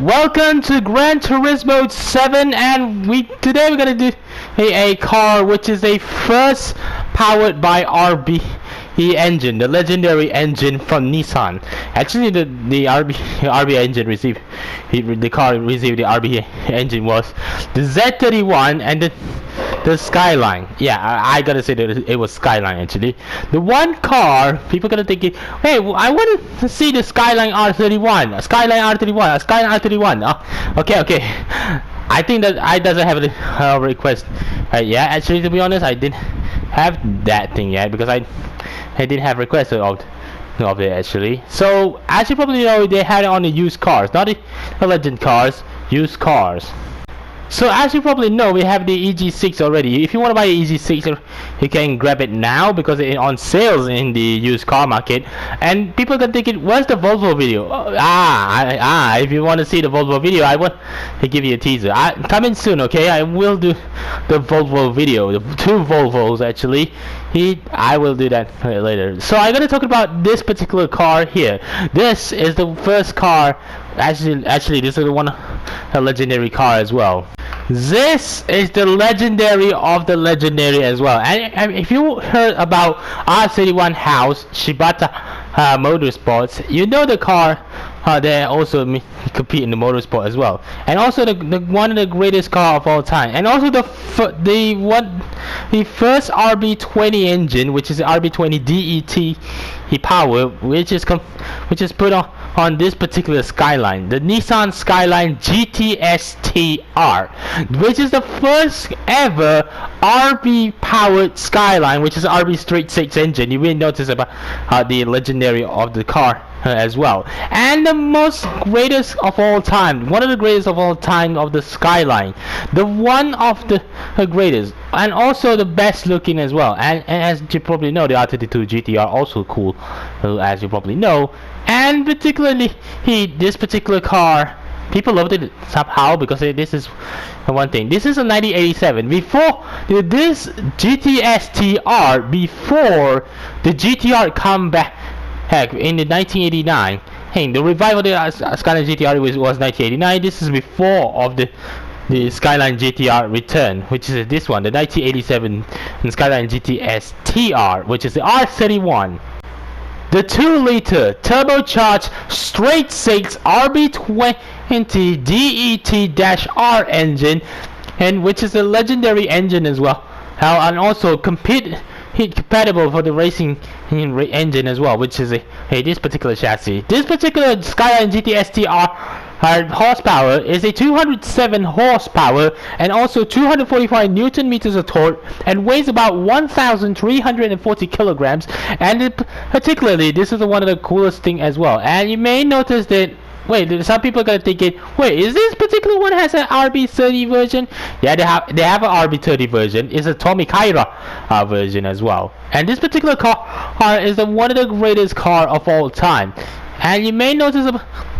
Welcome to Gran Turismo 7, and today we're gonna do a car which is a first powered by RB engine, the legendary engine from Nissan. Actually, the RB engine received the car received the RB engine was the Z31 and the Skyline. Yeah, I gotta say that it was Skyline actually. The one car people gonna think, hey, I want to see the Skyline R31, Skyline R31, Skyline R31. Okay. I think that I doesn't have a request. Yeah, actually, to be honest, I didn't have that thing yet because I didn't have requests of it actually. So as you probably know, they had it on the used cars, not the legend cars, used cars. So as you probably know, we have the EG6 already. If you want to buy the EG6, you can grab it now because it's on sales in the used car market. And people can think, where's the Volvo video? If you want to see the Volvo video, I want to give you a teaser. Coming soon, okay? I will do the Volvo video, the two Volvos actually. I will do that later. So I'm gonna talk about this particular car here. This is the first car. Actually, this is a legendary car as well. This is the legendary of the legendary as well. And if you heard about R31 House Shibata Motorsports, you know the car. They also compete in the motorsport as well, and also the one of the greatest car of all time, and also the first RB20 engine, which is the RB20 DET power, which is put on this particular Skyline, the Nissan Skyline GTS-R, which is the first ever RB powered Skyline, which is RB straight six engine. You will notice about the legendary of the car as well, and the most greatest of all time, one of the greatest of all time of the Skyline, the one of the greatest, and also the best looking as well. And as you probably know, the R32 GT-R also cool, as you probably know. And particularly this particular car, people loved it somehow because this is one thing. This is a 1987. Before this GTS-R, before the GT-R come back in the 1989. Hey, the revival of the Skyline GT-R was 1989. This is before of the Skyline GT-R return, which is this one, the 1987 Skyline GTS-R, which is the R31. The 2-liter turbocharged straight six RB20 DET-R engine, and which is a legendary engine as well. And also compatible for the racing engine as well, which is this particular chassis. This particular Skyline GTS-R horsepower is a 207 horsepower and also 245 Newton meters of torque, and weighs about 1,340 kilograms. And particularly, this is one of the coolest thing as well. And you may notice that, wait, some people are gonna thinking, wait, is this particular one has an RB30 version? Yeah, they have an RB30 version. It's a Tommy Kaira version as well. And this particular car is one of the greatest car of all time. And you may notice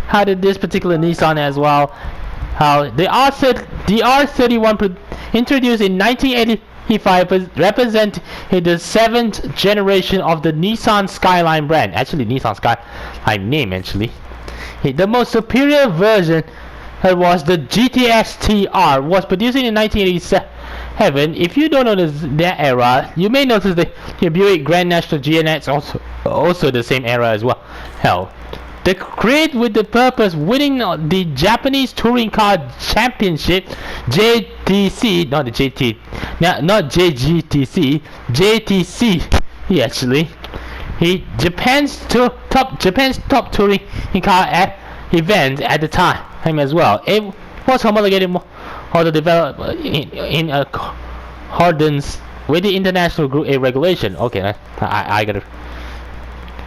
how this particular Nissan as well, how the R31 introduced in 1985 represent the 7th generation of the Nissan Skyline brand. Actually, Nissan Skyline name actually. The most superior version was the GTS-R, was produced in 1987. If you don't know that era, you may notice the Buick Grand National GNX also the same era as well. They create with the purpose winning the Japanese Touring Car Championship, JTC, not the JT, not JGTC, JTC. Actually. Japan's top touring car event at the time as well. It was homologated or developed in accordance with the international Group A regulation. Okay, I gotta.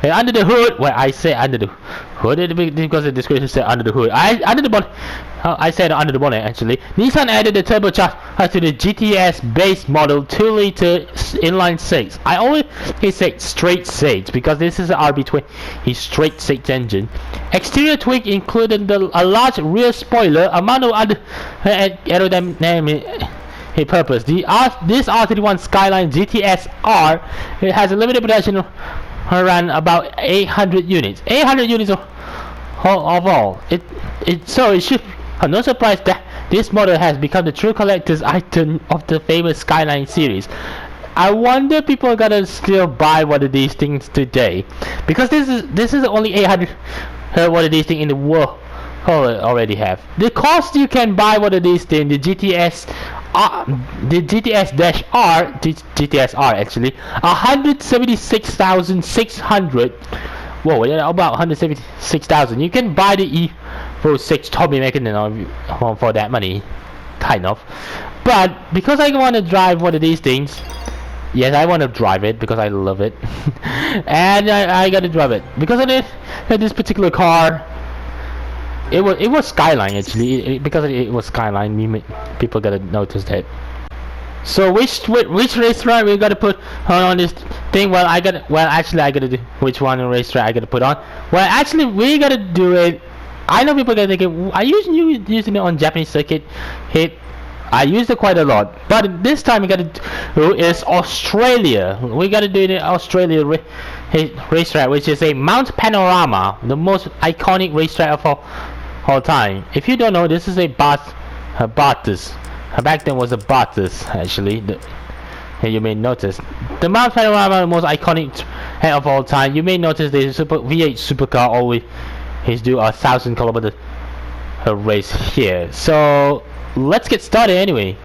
Under the hood, well, I say under the hood because the description said under the hood. Under the bonnet. I said under the bonnet actually. Nissan added the turbocharger to the GTS base model 2-liter inline six. I always say straight six because this is an RB20 straight six engine. Exterior tweak included a large rear spoiler, amount of other aerodynamic purpose. This R31 Skyline GTS-R, it has a limited production around about 800 units. 800 units of all. It should. I'm not surprised that this model has become the true collector's item of the famous Skyline series. I wonder people are gonna still buy one of these things today, because this is only 800 one of these things in the world already have. The cost you can buy one of these things, the GTS-R, GTS-R actually, 176,600. Whoa, about 176,000. You can buy the Evo 6 Tommy mechanism for that money, kind of. But because I want to drive one of these things, yes, I want to drive it because I love it, and I got to drive it because of this particular car. It was Skyline actually. Because it was Skyline, people gotta notice that. So which racetrack we gotta put on this thing? Well, actually I gotta do which one racetrack I gotta put on. Well, actually we gotta do it. I know people are gonna think I using it on Japanese circuit. I used it quite a lot, but this time we gotta do is Australia. We gotta do it in Australia racetrack, which is a Mount Panorama, the most iconic racetrack of all time. If you don't know, this is a Bathurst. Back then was a Bathurst actually. And you may notice the Mount Panorama, the most iconic of all time. You may notice the V8 supercar always do 1,000-kilometer race here. So let's get started anyway.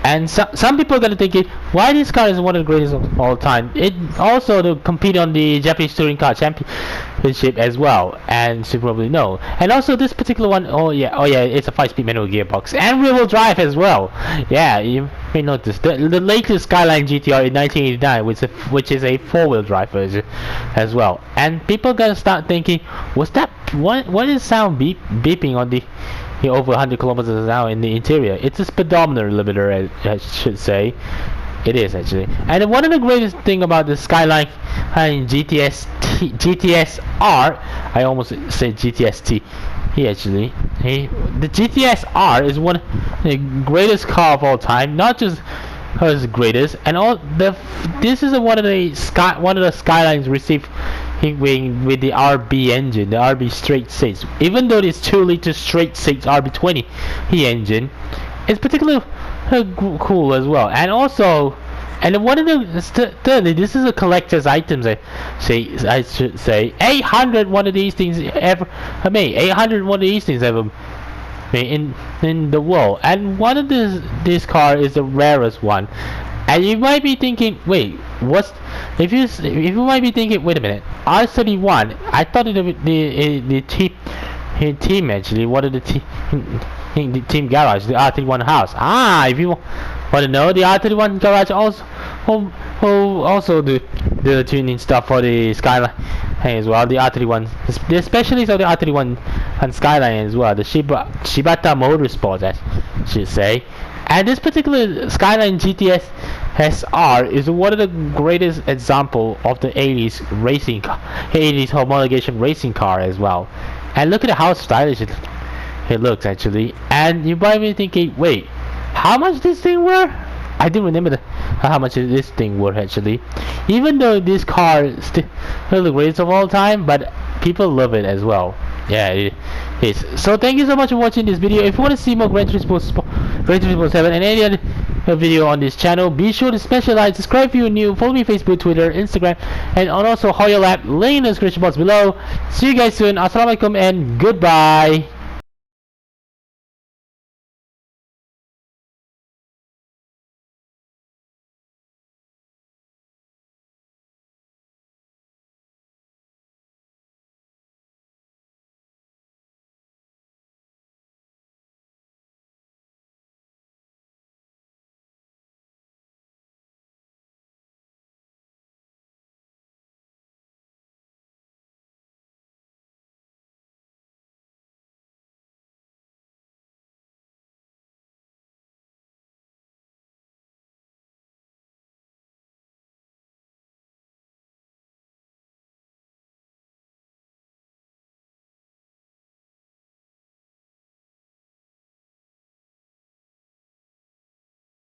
And some people are gonna think it, why this car is one of the greatest of all time. It also to compete on the Japanese Touring Car Championship as well, and you probably know. And also this particular one, oh yeah, it's a 5-speed manual gearbox and rear-wheel drive as well. Yeah, you may notice the latest Skyline GT-R in 1989, which is a 4-wheel drive version as well. And people gonna start thinking, was that what is sound beeping on the over 100 kilometers an hour in the interior? It's a speedometer limiter, I should say. It is actually. And one of the greatest thing about the Skyline GTS-R, I almost said GTS-T. The GTS-R is one of the greatest car of all time. Not just hers greatest, and this is one of the Skylines received with the RB engine, the RB straight six. Even though it's 2-liter straight six RB20 engine, it's particularly cool as well. And also, and one of the thirdly, this is a collector's items. I should say 800 one of these things ever made. 800 one of these things ever made in the world. And one of this car is the rarest one. And you might be thinking, wait, if you might be thinking, wait a minute, R31. I thought the team actually, one of the team garage, the R31 house. If you want to know, the R31 garage also do the tuning stuff for the Skyline as well. The R31, the specialists of the R31 and Skyline as well. The Shibata Motorsports, I should say. And this particular Skyline GTS-R is one of the greatest example of the 80s racing car, 80s homologation racing car as well. And look at how stylish it looks actually. And you might be thinking, wait, how much this thing worth? I didn't remember how much this thing worth actually. Even though this car is still the greatest of all time, but people love it as well. Yeah, it is. So thank you so much for watching this video. If you want to see more Gran Turismo 7 and any other video on this channel, be sure to subscribe if you're new, follow me on Facebook, Twitter, Instagram, and also Hoyo Lab, link in the description box below. See you guys soon. Assalamualaikum and goodbye.